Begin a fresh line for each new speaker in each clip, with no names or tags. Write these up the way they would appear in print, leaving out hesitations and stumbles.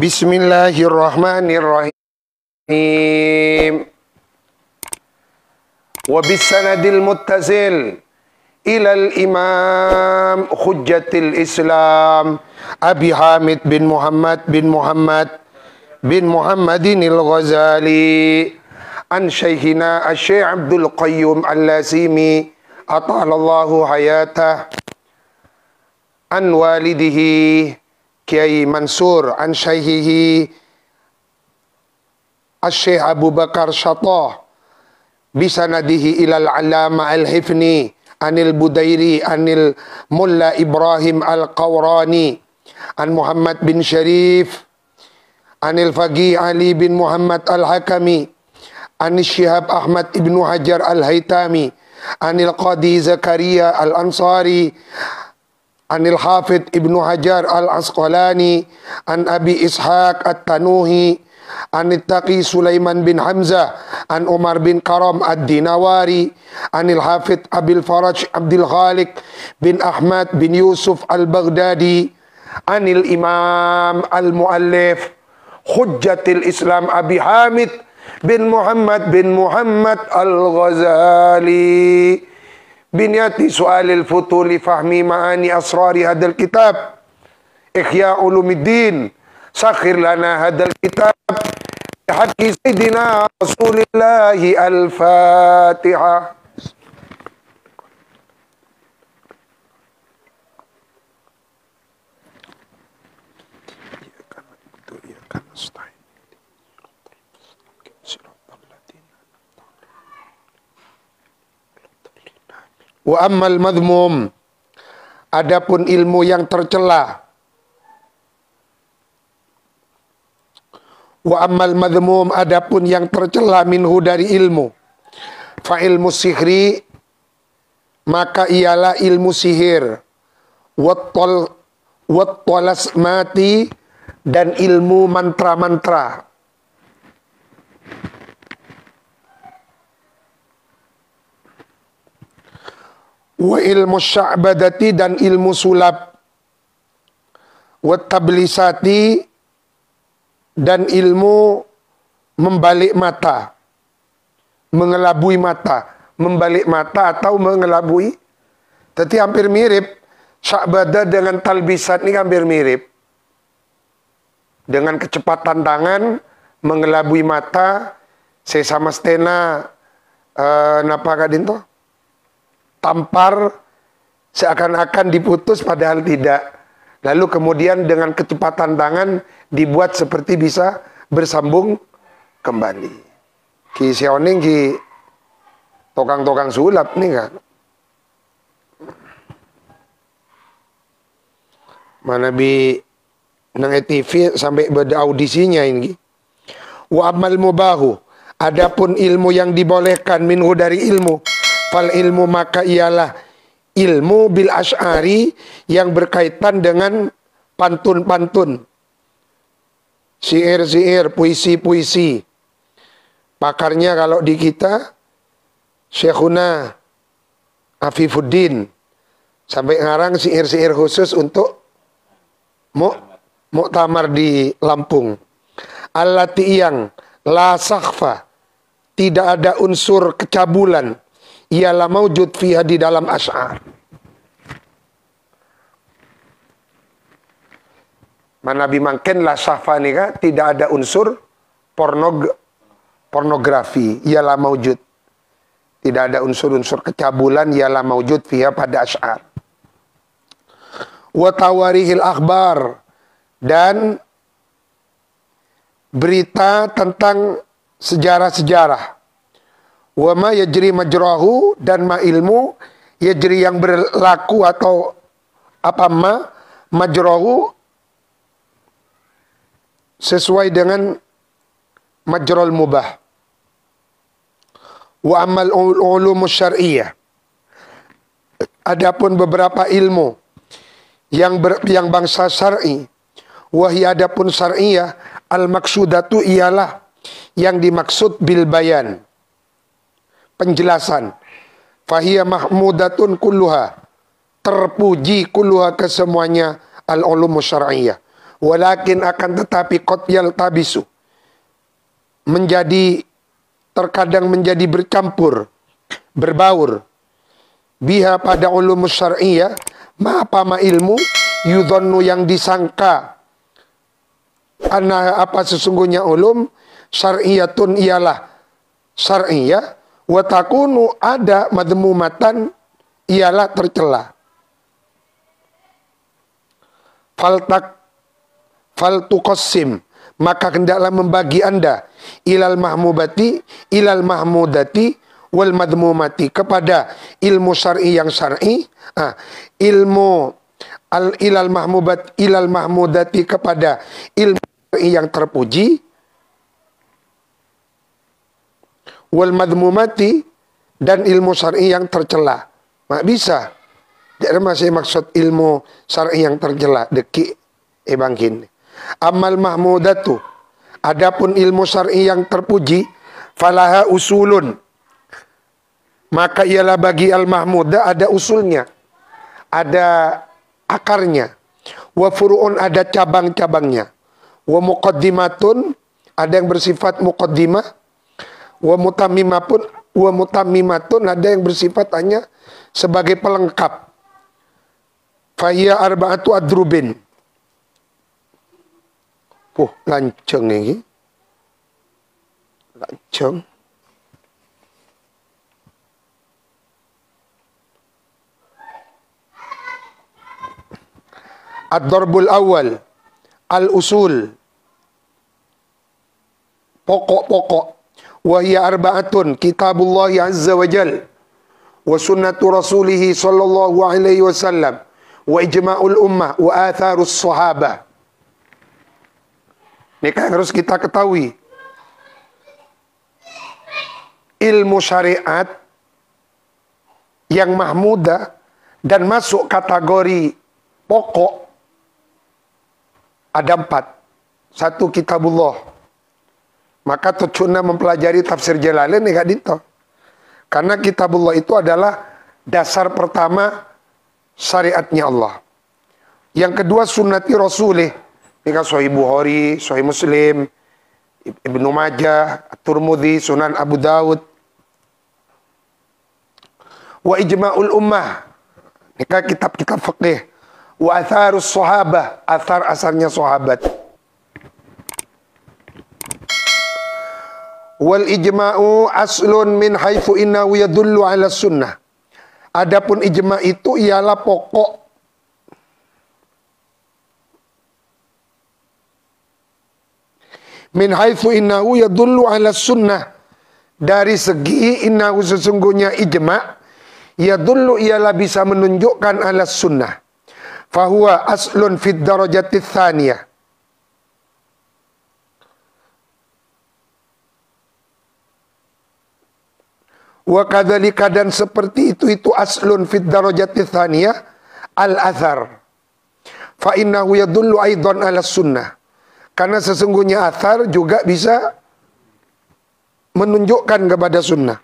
Bismillahirrahmanirrahim. Wa bisanadil muttasil ilal imam hujjatil Islam Abi Hamid bin Muhammad bin Muhammadinil Ghazali an Syekhina Asy-Syaikh Abdul Qayyum Al-Lazimi atalallahu hayatah an walidihi Kiai Mansur an Syaikhihi Asy-Syaikh Abu Bakar Syatah bisanadihi ilal alama al-hifni anil Budairi anil Mulla Ibrahim al-Qawrani an Muhammad bin Syarif anil Faqih Ali bin Muhammad al-Hakami anil Syihab Ahmad ibn Hajar al-Haytami anil Qadi Zakaria al-Ansari anil Hafidh ibnu Hajar al-Asqalani an Abi Ishaq at-Tanuhi an Taqi Sulaiman bin Hamzah an Umar bin Karam ad-Dinawari anil Hafidh Abil Faraj Abdul Khaliq bin Ahmad bin Yusuf al-Baghdadi anil Imam al-Muallif Hujjatil Islam Abi Hamid bin Muhammad al-Ghazali binyati su'alil futuli fahmi ma'ani asrari hadal kitab Ihya Ulumuddin sakhir lana hadal kitab haqqi sayyidina Rasulillahi al-Fatihah. Wa ammal madhmum, adapun ilmu yang tercela. Wa ammal madhmum, adapun yang tercela minhu dari ilmu. Fa ilmu sihri, maka ialah ilmu sihir. Wattalasmati, dan ilmu mantra-mantra. Wa ilmu sya'badati, dan ilmu sulap. Wa tablisati, dan ilmu membalik mata, mengelabui mata, membalik mata atau mengelabui. Tapi hampir mirip. Sya'badah dengan talbisat ini hampir mirip. Dengan kecepatan tangan, mengelabui mata, sesama stena, napa kadin toh? Tampar seakan-akan diputus padahal tidak. Lalu kemudian dengan kecepatan tangan dibuat seperti bisa bersambung kembali. Ki sioning ki tokang-tokang sulap nih kan. Mana bi nang TV sampai beda audisinya ini. Wa amal mubahu, adapun ilmu yang dibolehkan minhu dari ilmu. Fal ilmu, maka ialah ilmu bil asy'ari yang berkaitan dengan pantun-pantun, syair-syair, puisi-puisi. Pakarnya kalau di kita Syekhuna Afifuddin, sampai ngarang syair-syair khusus untuk muktamar di Lampung. Allati, yang la sakhfa, tidak ada unsur kecabulan, ialah maujud fiha, di dalam asy'ar. Mana bimangken la syafa nika tidak ada unsur pornografi, ialah maujud. Tidak ada unsur-unsur kecabulan, ialah maujud fiha pada asy'ar. Wa tawarihil akhbar, dan berita tentang sejarah-sejarah. Wa ma yajri majrahu, dan ma ilmu yajri yang berlaku atau apa majrahu sesuai dengan majrul mubah. Wa amal ulumus syar'iyyah, adapun beberapa ilmu yang bangsa syar'i. Wahia, adapun syar'iyyah, al maksudatu ialah yang dimaksud bil bayan, penjelasan. Fahiyah mahmudatun kulluha, terpuji kulluha kesemuanya al-ulumus syar'iyyah. Walakin akan tetapi qad yaltabisu, terkadang menjadi bercampur, berbaur, biha pada ulumus syar'iyyah, ma ilmu, yudhannu yang disangka, apa sesungguhnya ulum, syar'iyyatun ialah syar'iyyah, wa takunu ada madmumatan ialah tercela. Faltuqassim, maka hendaklah membagi anda ilal mahmudati wal madmumati, kepada ilmu syar'i yang syar'i, ilmu ilal mahmudati kepada ilmu syar'i yang terpuji, wal madmumati dan ilmu syar'i yang tercela. Mak bisa. Jadi masih maksud ilmu syar'i yang tercela deki bangkin. Amal mahmudatu, adapun ilmu syar'i yang terpuji, falaha usulun, maka ialah bagi al-mahmudah ada usulnya, ada akarnya. Wa furu'un, ada cabang-cabangnya. Wa muqaddimatun, ada yang bersifat muqaddimah. Wa mutammimatun, ada yang bersifat hanya sebagai pelengkap. Fahiya arba'atu adrubin. Lanceng ini. Lanceng. Ad-darbul awal, al-usul, pokok-pokok. Wahia arba'atun, kitabullah azza wa jal, wa sunnatu rasulihi sallallahu alaihi wasallam, wa ijma'ul ummah, wa atharus sahabah. Ini kan harus kita ketahui. Ilmu syariat yang mahmudah dan masuk kategori pokok ada 4. 1 kitabullah. Maka tujuannya mempelajari tafsir Jalalain ya dito. Karena kitabullah itu adalah dasar pertama syariatnya Allah. Yang kedua sunnati rasulih. Ini kan Sahih Bukhari, Sahih Muslim, Ibnu Majah, At-Tirmidzi, Sunan Abu Daud. Wa ijma'ul ummah. Ini kan kitab-kitab fikih. Wa atharus sahabah, asar-asarnya sahabat. Wal ijma'u aslun min haitsu innahu yadullu 'ala sunnah. Adapun ijma' itu ialah pokok min haitsu innahu yadullu 'ala sunnah, dari segi innahu sesungguhnya ijma' yadullu ialah bisa menunjukkan 'ala sunnah. Fahuwa aslun fid darajati tsaniyah. Wa kadzalika, dan seperti itu aslun fid darajati tsaniyah al-athar. Fa innahu yadullu aidan 'ala sunnah. Karena sesungguhnya athar juga bisa menunjukkan kepada sunnah.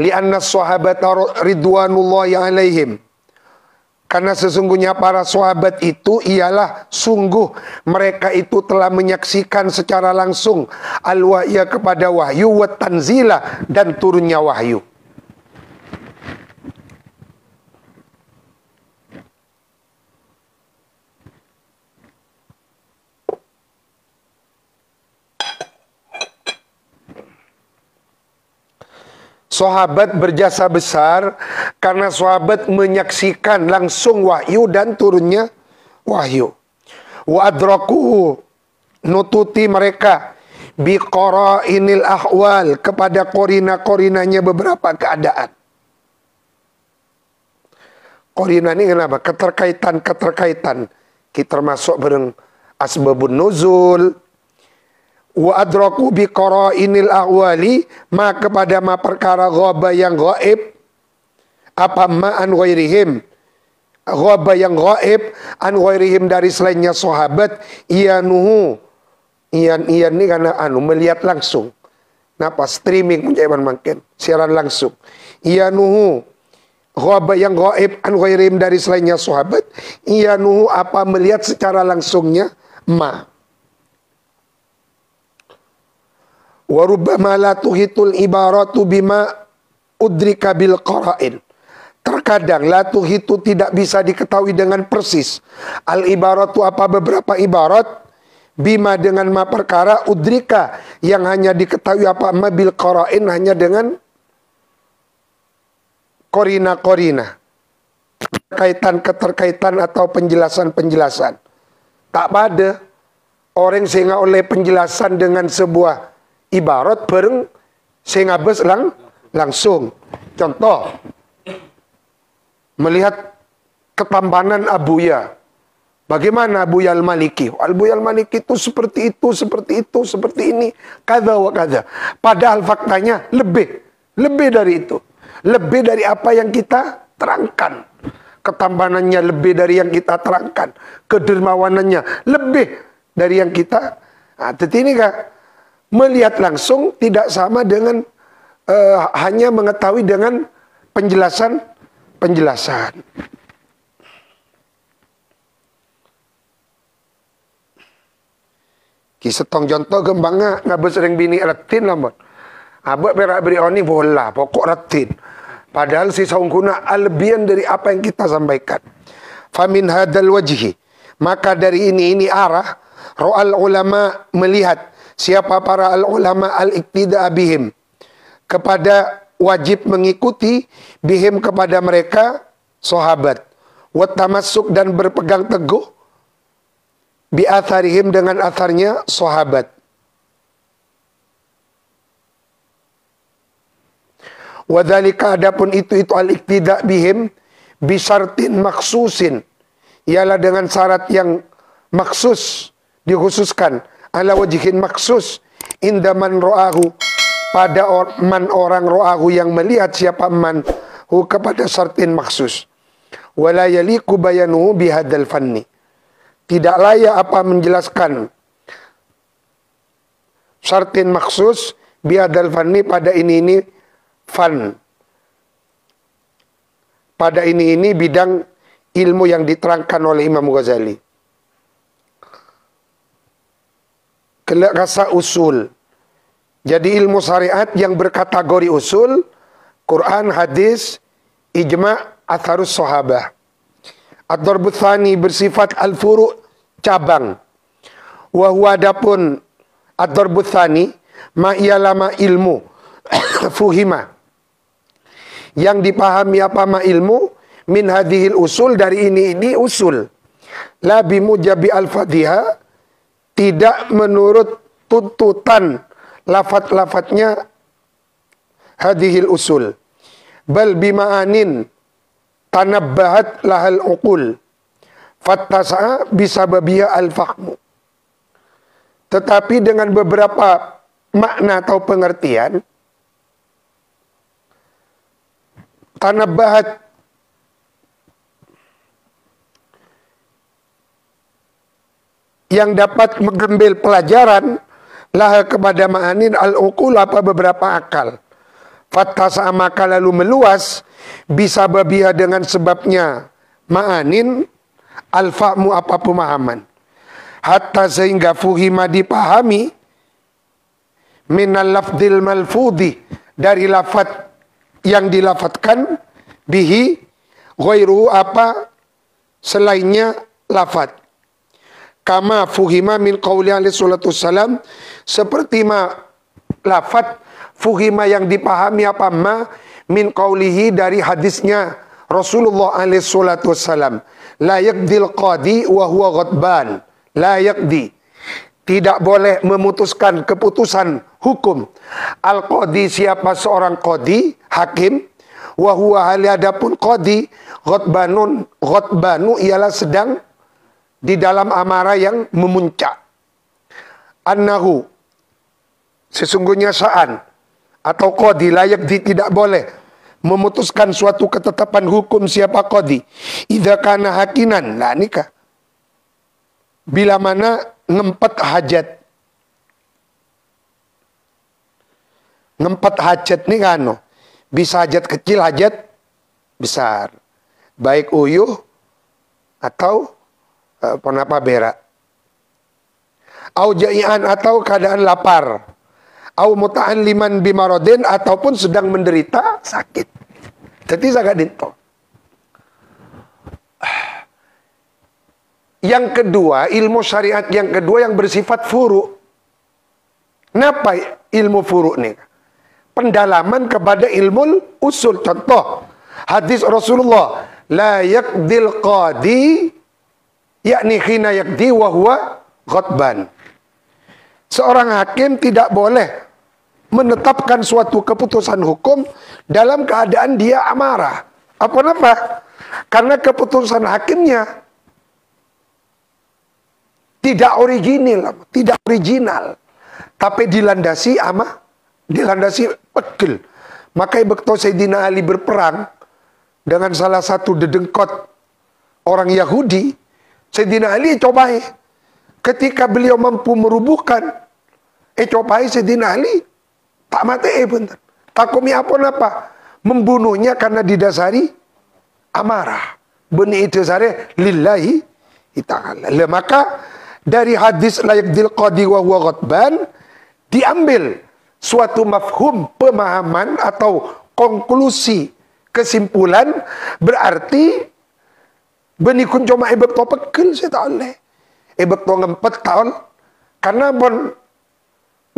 Lianna sahabata ridwanullahi alaihim. Karena sesungguhnya para sahabat itu ialah sungguh mereka itu telah menyaksikan secara langsung al-wahya kepada wahyu, wa tanzila, dan turunnya wahyu. Sahabat berjasa besar karena sahabat menyaksikan langsung wahyu dan turunnya wahyu. Wa adrakuhu, nututi mereka biqara'inil ahwal, kepada korina-korinanya beberapa keadaan. Korina ini kenapa? Keterkaitan. Kita termasuk bareng asbabun nuzul. Wa adraku bi qara'inil ahwali, ma kepada ma perkara ghaba yang gaib, apa ma an ghairihim, ghaba yang gaib an ghairihim, dari selainnya sahabat, iyanuhu, iyan ini karena melihat langsung. Napa streaming menjadi makin siaran langsung. Iyanuhu ghaba yang ghaib an ghairim dari selainnya sahabat, iyanuhu apa melihat secara langsungnya ma. Wa rubbama la tuhitul ibaratu bima udrika bil qara'in. Terkadang la tuhitu tidak bisa diketahui dengan persis. Al ibaratu apa beberapa ibarat bima dengan ma perkara udrika yang hanya diketahui apa ma bil qara'in hanya dengan korina-korina, keterkaitan atau penjelasan-penjelasan. Tak pada orang sehingga oleh penjelasan dengan sebuah ibarat bareng sehingga bes langsung. Contoh, melihat ketampanan Abuya. Bagaimana Abuya Al-Maliki? Abuya Al-Maliki itu, seperti ini, kada wa kada. Padahal faktanya lebih dari itu. Lebih dari apa yang kita terangkan. Ketampanannya lebih dari yang kita terangkan. Kedermawanannya lebih dari yang kita. Nah, ini kak, melihat langsung tidak sama dengan hanya mengetahui dengan penjelasan. Kisetong contoh gembangnya nggak sering bini retin lah. Abang berak beri oni bola pokok retin. Padahal si saungkuna alebian dari apa yang kita sampaikan. Famin hadal wajhi. Maka dari ini arah ro'al ulama melihat siapa para al ulama al iktida bihim, kepada wajib mengikuti bihim kepada mereka sahabat. Wat tamassuk dan berpegang teguh bi atharihim dengan atharnya sahabat. Wadzalika adapun itu al-iktida bihim bisartin maksusin, ialah dengan syarat yang maksus, dikhususkan, ala wajhin maksus, indaman ro'ahu, pada orang ro'ahu yang melihat siapa man hu kepada syartin maksus. Wala yaliku bayanuhu bihadal fanni, tidak layak apa menjelaskan syartin maksus bihadal fanni pada ini fan, pada ini bidang ilmu yang diterangkan oleh Imam Ghazali. Kelak rasa usul. Jadi ilmu syariat yang berkategori usul, Quran, hadis, ijma', atharus sahabah. Ad-darbut tsani bersifat al-furu' cabang. Wa huwa adapun ad-darbut tsani ma iyalama ilmu fuhima, yang dipahami apa ma ilmu min hadhil usul, dari ini usul, la bimujabi al-fadhiha, tidak menurut tuntutan lafat-lafatnya hadhil usul, bal bima'anin tanabbahat lahal uqul fattasa'a bisababiha al-fahmu, tetapi dengan beberapa makna atau pengertian tanabbahat, yang dapat mengambil pelajaran lah kepada ma'anin al-uqul, apa beberapa akal. Fattasa maka lalu meluas bisa babiha dengan sebabnya ma'anin al-fahmu apa pemahaman. Hatta sehingga fuhima dipahami minal lafdil malfudhi, dari lafad yang dilafatkan, bihi ghairu apa selainnya lafad. Kama fuhima min qauli alaihi salatu wassalam, seperti ma lafad fuhima yang dipahami apa ma min qaulihi dari hadisnya Rasulullah alaihi salatu wassalam, la yaqdil qadi wa huwa ghadban, la yaqdi, tidak boleh memutuskan keputusan hukum al-qadi, siapa seorang qadi, hakim, wa huwa hal adapun qadi ghadbanu ialah sedang di dalam amarah yang memuncak. Annahu, sesungguhnya sa'an atau qadi layak tidak boleh memutuskan suatu ketetapan hukum siapa qadi, idza kana hakinan, nah nikah, bila mana ngempet hajat. Ngempet hajat nih kan, bisa hajat kecil, hajat besar. Baik uyuh atau penapa berak. Au jai'an atau keadaan lapar. Au muta'alliman bimaradin ataupun sedang menderita sakit. Jadi zakat dinto. Yang kedua, ilmu syariat yang kedua yang bersifat furu'. Kenapa ilmu furu' nih? Pendalaman kepada ilmu usul. Contoh, hadis Rasulullah, la yaqdil qadi, yakni khina yaqdi wa huwa ghadban. Seorang hakim tidak boleh menetapkan suatu keputusan hukum dalam keadaan dia amarah. Apa? Karena keputusan hakimnya tidak original, tapi dilandasi pegel. Makanya waktu Sayyidina Ali berperang dengan salah satu dedengkot orang Yahudi, Sayyidina Ali cobai. Ketika beliau mampu merubuhkan, cobai Sayyidina Ali tak mati bener. Takumi apa? Membunuhnya karena didasari amarah. Beni itu sare lillahi ta'ala. Maka dari hadis la yaqdil qadi wa huwa ghadban diambil suatu mafhum, pemahaman atau konklusi, kesimpulan, berarti benikun cuma ibab to pegel saya tak oleh. Ibab to ngempet tahun karena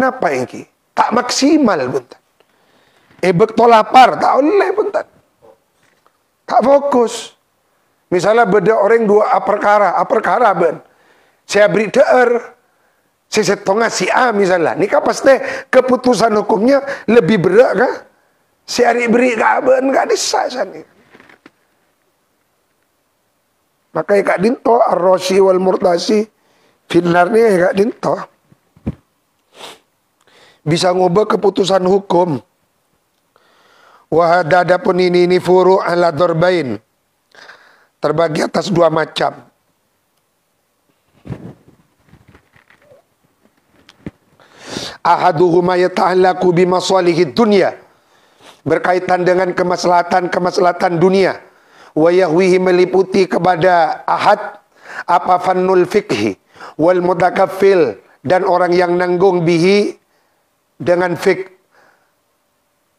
napa ini? Tak maksimal bentar. Ibab to lapar tak oleh bentar. Tak fokus. Misalnya beda orang dua perkara ben. Saya beri deer. Saya setengah si A misalnya. Ini kan pasti keputusan hukumnya lebih berat kan? Saya beri kaben gak disah sana. Makanya kak dinto ar-rosi wal murtasi finarnya kak dinto. Bisa ngubah keputusan hukum. Wahada pun ini furu ala dorbain. Terbagi atas dua macam. Ahaduhuma yata'allaku bimasalihid dunya. Berkaitan dengan kemaslahatan dunia. Wa yahwihi meliputi kepada ahad apa fannul fikhi wal mutakaffil dan orang yang nanggung bihi dengan fik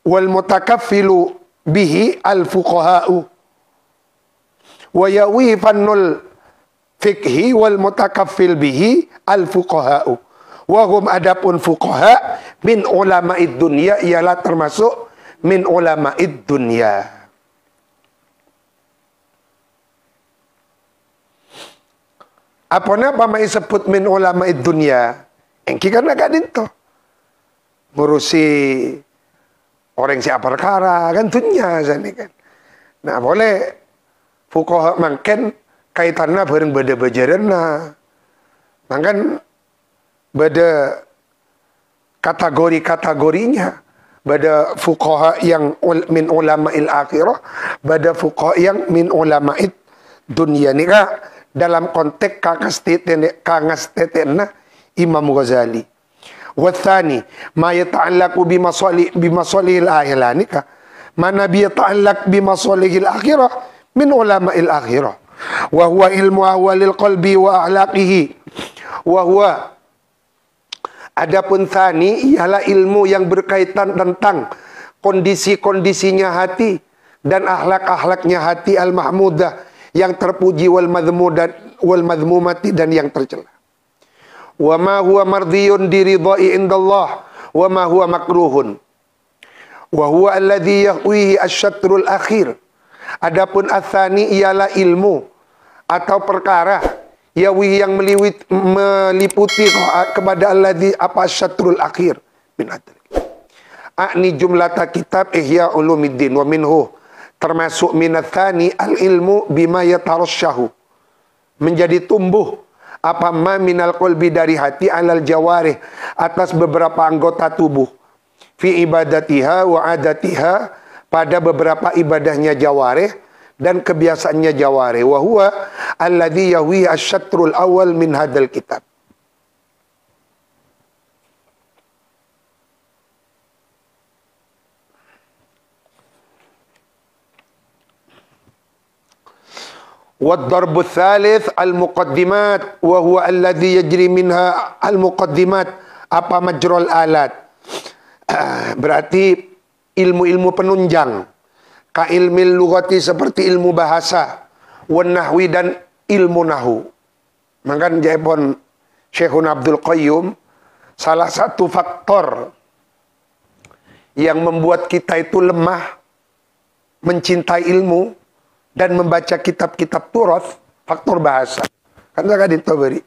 wal mutakaffilu bihi al fuqaha'u wa yahwihi fannul fikhi wal mutakaffil bihi al fuqaha'u wa hum adapun fuqaha min ulama'id dunya ialah termasuk min ulama'id dunya. Apa mai sebut min ulama'id dunya? Engki kan agak dinto. Ngurusi orang siapa perkara kan dunya sana kan. Nah boleh fuqaha mangken kaitannya bareng beda bajarana. Mangkan beda kategori-kategorinya. Bada fuqaha yang min ulama'il akhirah, bada fuqaha yang min ulama'id dunia. Ini dalam konteks kangastetena Imam Ghazali. Wathani ma yata'allaqu bimasalihil akhirah. Ini mana bi yata'allaq bimasalihil akhirah min ulama'il akhirah. Wa huwa ilmu ahwalil qalbi wa a'laqihi. Wa huwa adapun tsani ialah ilmu yang berkaitan tentang kondisi-kondisinya hati dan akhlak-akhlaknya hati al-mahmudah yang terpuji wal madhmumati dan yang tercela. Wa ma huwa mardiyun diridai indallah wa ma huwa makruhun. Wa huwa alladhi yahwihi asyatrul akhir. Adapun atsani ialah ilmu atau perkara yawi yang meliputi kepada alladhi apa asyatrul akhir min adri. Akni jumlata kitab Ihya Ulumuddin wa minhu termasuk minatsani al-ilmu bima yatarasyahu menjadi tumbuh apa ma minal qalbi dari hati alal jawarih atas beberapa anggota tubuh fi ibadatiha wa adatiha pada beberapa ibadahnya jawarih dan kebiasaannya jawarih wa huwa alladhi yahwi asyatrul awal min hadal kitab. والضرب الثالث المقدمات وهو الذي يجري منها المقدمات apa majrul alat. Berarti ilmu-ilmu penunjang, ka ilmil lughati seperti ilmu bahasa, wan nahwi dan ilmu nahu. Maka jepon Syekhun Abdul Qayyum, salah satu faktor yang membuat kita itu lemah mencintai ilmu dan membaca kitab-kitab Turath, faktor bahasa. Kan kadin to beri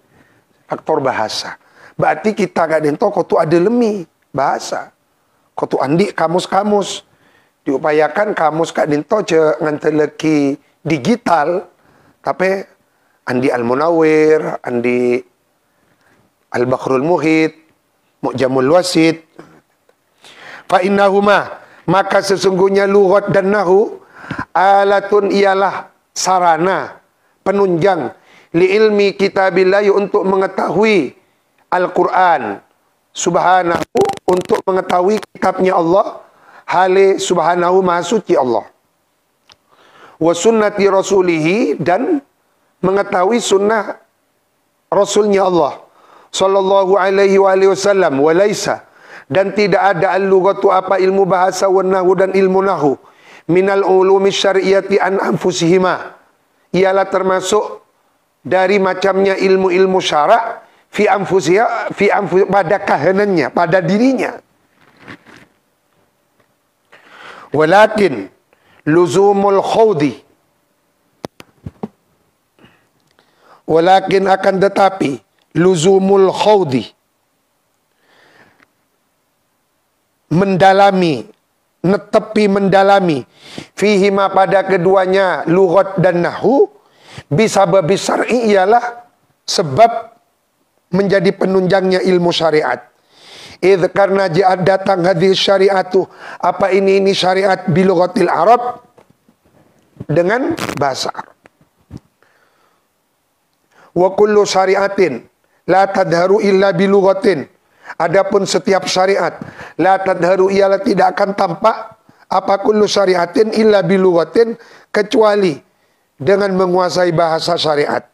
faktor bahasa. Berarti kita kadin to kotu ada lemi bahasa. Kotu andi kamus-kamus. Diupayakan kamus kadin to ce nganteleki digital, tapi andi Al-Munawwir, andi Al-Bakhrul Muhit, Mu'jamul Wasit. Fa innahuma, maka sesungguhnya lughat dan nahu alatun ialah sarana penunjang li ilmi kitabillah untuk mengetahui Al-Quran subhanahu, untuk mengetahui kitabnya Allah, hale subhanahu maha suci Allah, wa sunnati rasulihi dan mengetahui sunnah rasulnya Allah sallallahu alaihi wasallam, wa laisa dan tidak ada al-lughatu apa ilmu bahasa, wa nahu dan ilmu nahu minal ulumi syariati an anfusihima, ialah termasuk dari macamnya ilmu-ilmu syarak fi anfusiha pada kahanannya, pada dirinya. Walakin luzumul khawdi, walakin akan tetapi luzumul khawdi, mendalami, netepi mendalami, fihima pada keduanya lughat dan nahu, bisa syar'i ialah sebab menjadi penunjangnya ilmu syariat. Idh karena ja'ad datang hadis syariatu, apa ini syariat bilughatil Arab, dengan bahasa Arab. Wa kullu syariatin la tadharu illa bilughatin, adapun setiap syariat la tadharu ialah tidak akan tampak apa kullu syariatin illa bilughatin, kecuali dengan menguasai bahasa syariat.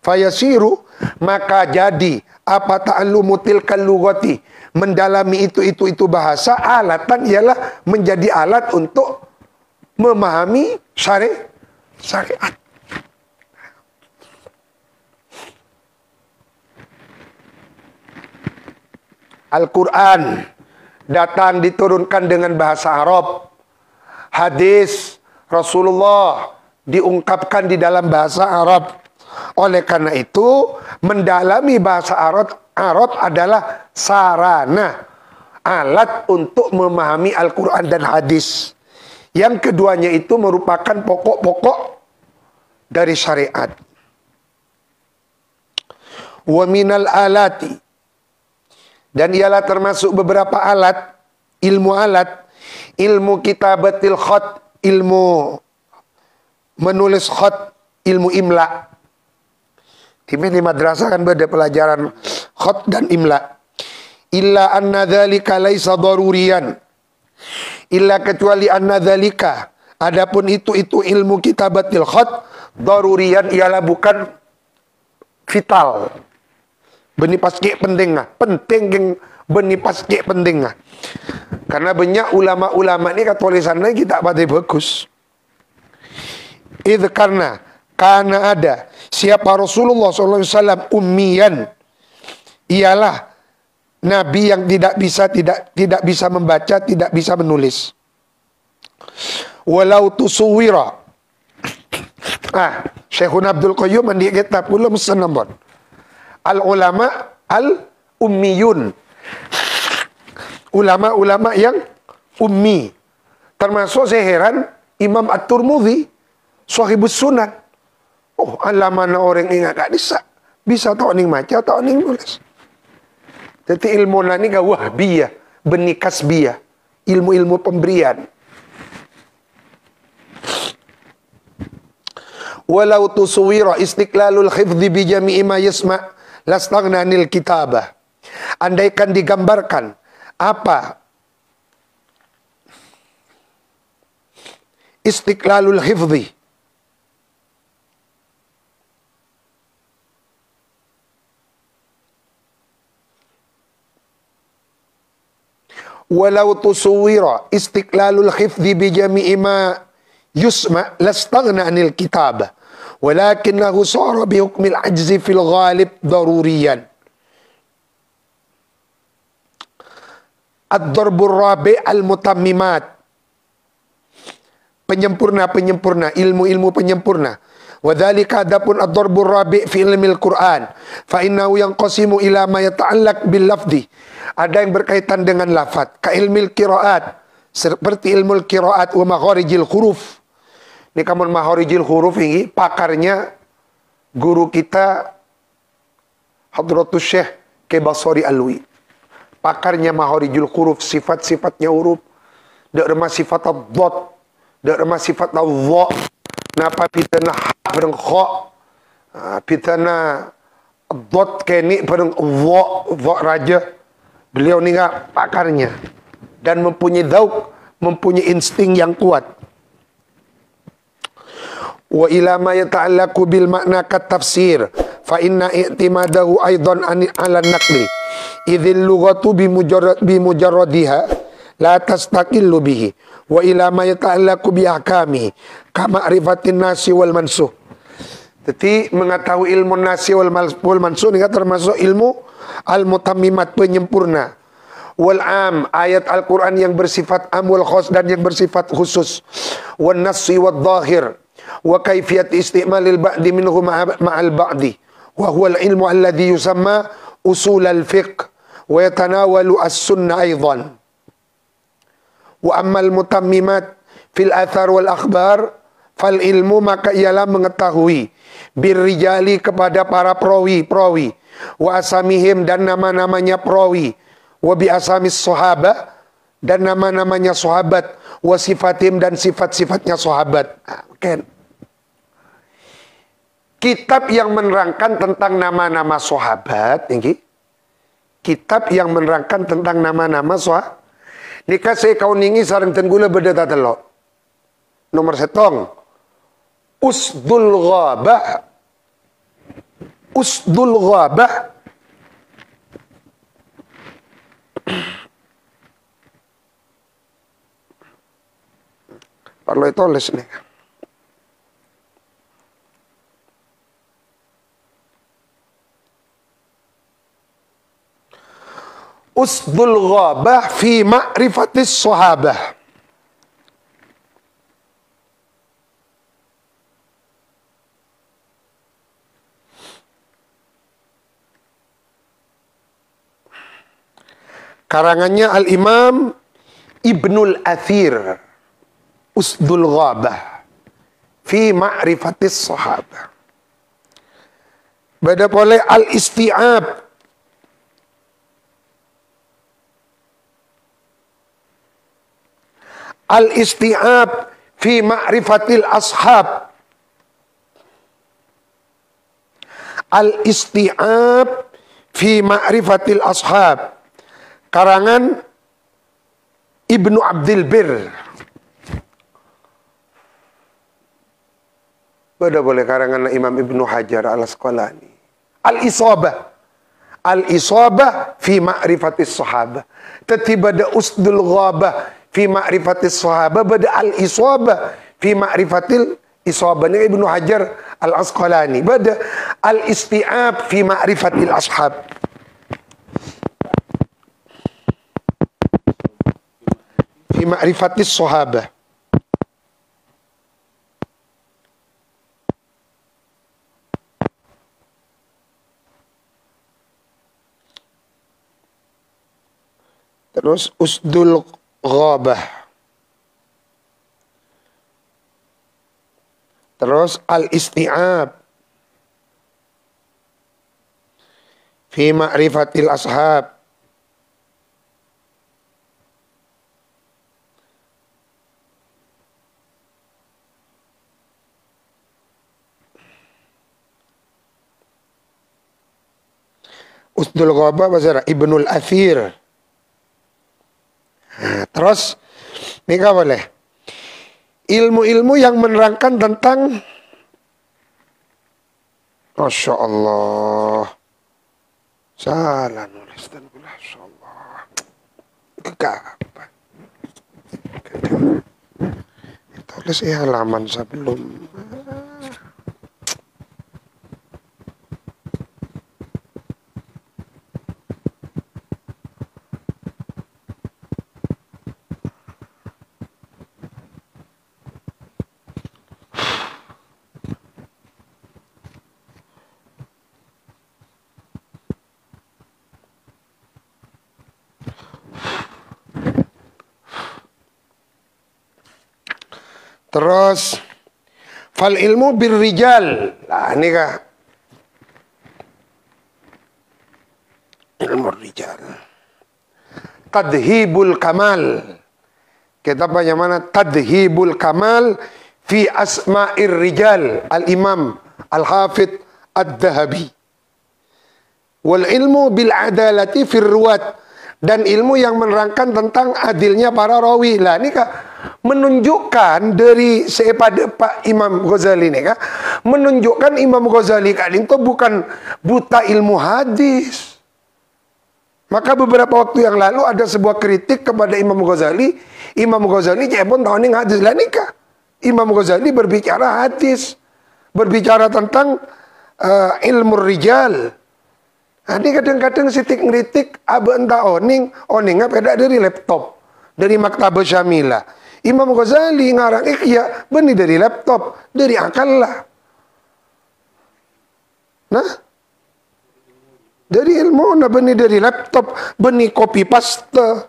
Fayasiru, maka jadi apa ta'allumu tilkal lughati, mendalami itu bahasa, alatan ialah menjadi alat untuk memahami syariat. Al-Quran datang diturunkan dengan bahasa Arab. Hadis Rasulullah diungkapkan di dalam bahasa Arab. Oleh karena itu, mendalami bahasa Arab adalah sarana, alat untuk memahami Al-Quran dan hadis. Yang keduanya itu merupakan pokok-pokok dari syariat. Wa minal alati, dan ialah termasuk beberapa alat, ilmu kitabatil khat, ilmu menulis khat, ilmu imla. Di madrasah kan ada pelajaran khat dan imla. Illa anna dzalika laisa daruriyan, illa kecuali anna dzalika, adapun itu ilmu kitabatil khat, daruriyan ialah bukan vital. Beni paske penting yang beni paske penting. Karena banyak ulama-ulama ini tulisannya kita pada bagus. Itu karena ada siapa Rasulullah SAW ummiyan, ialah nabi yang tidak bisa membaca, tidak bisa menulis. Walau tusuwira. Syekhun Abdul Qayyum mandi kitab pula mesenambon. Al-ulama al-ummiyun, ulama-ulama yang ummi. Termasuk saya heran Imam At-Tirmidzi Shahibus Sunan. Oh, alamana orang ingat gak bisa tau ning maca, tau ning nulis. Jadi ilmu nani gak wahbiyah, benih kasbiyah, ilmu-ilmu pemberian. Walau tusuwira istiqlalul hifdhi bi jami'i ma yasma' lastaghnanil kitabah. Andaikan digambarkan apa istiqlalul hifdhi, walau tusuwira istiqlalul khifdi bi jami'i ma yusma lastaghna anil kitab walakinahu sara bi hukmil ajzi fil ghalib daruriyan. Ad-darbur rabi' al-mutammimat, penyempurna-penyempurna, ilmu-ilmu penyempurna. Wadzalika adapun ad-darbur rabi' fi ilmil Qur'an fa innahu yanqasimu ila ma yata'allaq bil lafzi. Ada yang berkaitan dengan lafaz, ka ilmil qiraat, seperti ilmu qiraat wa makharijil huruf. Ini kamu makharijil huruf ini pakarnya guru kita Hadratus Syekh Kebasori Alwi. Pakarnya makharijul huruf, sifat-sifatnya huruf. Dak remah sifat ad-dad, dak remah sifat ad-dha. Napa pitana ha bareng kha. Pitana ad-dad keni bareng dha raja. Beliau ni pakarnya dan mempunyai dzauq, mempunyai insting yang kuat. Wa ila ma yata'allaqu bil makna kat tafsir fa inna i'timadahu aidan ala naqli idzil lughatu bi mujarradiha la tastaqillu bihi wa ila ma yata'allaqu bi ahkami ka ma'rifatin nasi wal mansuh. Jadi mengetahui ilmu nasi wal mansuh ini termasuk ilmu al-mutammimat, penyempurna. Wal am, ayat Al-Quran yang bersifat am wal khas dan yang bersifat khusus. Wan nassi wad dhahir wa kaifiyat isti'malil ba'di minhu ma'al ba'di wa huwa al-ilmu alladhi yusamma usul al-fiqh wa yatanawalu as-sunnah aidan. Wa amma al-mutammimat fil athar wal akhbar fal ilmu, maka ialah mengetahui birrijali kepada para perawi wa asamihim dan nama-namanya perawi, wa bi asamis sahabah dan nama-namanya sahabat, wa sifatim dan sifat-sifatnya sahabat. Kan kitab yang menerangkan tentang nama-nama sahabat ini, kitab yang menerangkan tentang nama-nama sahabat. Nika saya kau ningi sareng tenggula beda tatelok. Nomor setong Usdul Ghabah. Usdul Ghabah perlu ditulis nih. Usdul Ghabah fi ma'rifatis sahabah. Karangannya Al-Imam Ibnul Athir. Usdul Ghabah fi ma'rifatis sahabah. Beda boleh Al-Isti'ab. Al-Isti'ab fi ma'rifatil ashab. Al-Isti'ab fi ma'rifatil ashab. Karangan Ibnu Abdil Bir. Beda boleh karangan Imam Ibnu Hajar Al-Asqalani. Al-Isabah. Al-Isabah fi ma'rifatis sahabah. Tetapi pada Usdul Ghabah fi ma'rifatis sahabah, pada Al-Isabah fi ma'rifatil isabah. Ini Ibnu Hajar Al-Asqalani. Pada Al-Isti'ab fi ma'rifatil ashab. Fi ma'rifatis sahabah. Terus Usdul Ghabah. Terus Al-Isti'ab fi ma'rifatil ashab. Usdul Ghabah bahasa Ibnul Athir. Terus ini gak boleh ilmu-ilmu yang menerangkan tentang, Masya Allah, salah nulis dan Masya Allah, Kapan? Tulis halaman sebelum. Terus fal ilmu birrijal. Nah, ini kah ilmu rijal. Tadhibul kamal. Kitab yang mana? Tadhibul kamal fi asma'ir rijal. Al-Imam Al-Hafidh Ad-Dhahabi. Wal ilmu bil adalati fir ruwat. Dan ilmu yang menerangkan tentang adilnya para rawi. Lah ini kah menunjukkan dari pada Pak Imam Ghazali ini kah menunjukkan Imam Ghazali kan itu bukan buta ilmu hadis. Maka beberapa waktu yang lalu ada sebuah kritik kepada Imam Ghazali. Imam Ghazali cepon tahun ini hadis. Lah ini kah Imam Ghazali berbicara hadis, berbicara tentang ilmu rijal. Ini kadang-kadang sitik ngeritik aba entah oningnya beda dari laptop, dari Maktabah Syamila. Imam Ghazali ngarang ya benih dari laptop, dari akal lah. Nah, dari ilmu nah benih dari laptop, benih copy paste.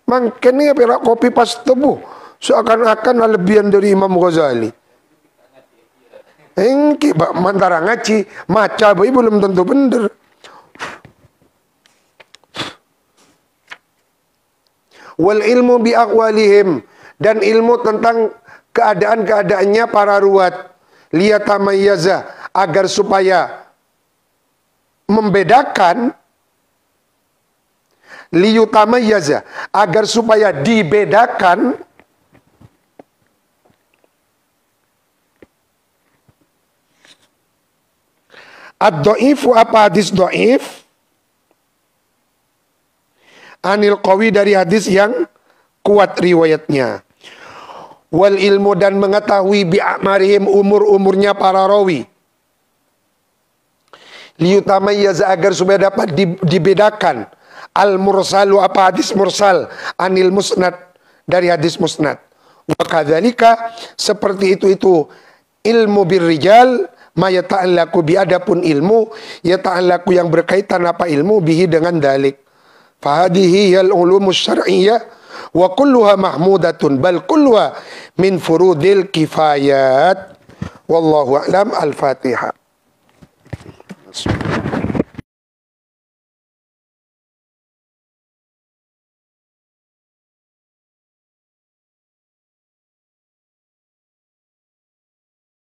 Makanya perak copy paste bu, seakan-akan lebihan dari Imam Ghazali. Engki bak mantara ngaji, maca boy belum tentu bener. Wal ilmu bi aqwalihim, dan ilmu tentang keadaan-keadaannya para ruwat, liyatamayyaza, agar supaya membedakan, liyutamayyaza, agar supaya dibedakan ad-dha'ifu apa hadis dhaif anil qawi dari hadis yang kuat riwayatnya. Wal ilmu dan mengetahui bi'amarihim umur-umurnya para rawi. Liyutamayyaza agar supaya dapat dibedakan al mursalu apa hadis mursal anil musnad dari hadis musnad. Wa kadzalika seperti itu ilmu birrijal ma yata'allaqu bi adapun ilmu yata'allaqu yang berkaitan apa ilmu bihi dengan dalik. Fahadihi yal ulumus syar'iyyah wa kulluha mahmudatun bal kulluha min furudil kifayat. Wallahu a'lam. Al-Fatihah.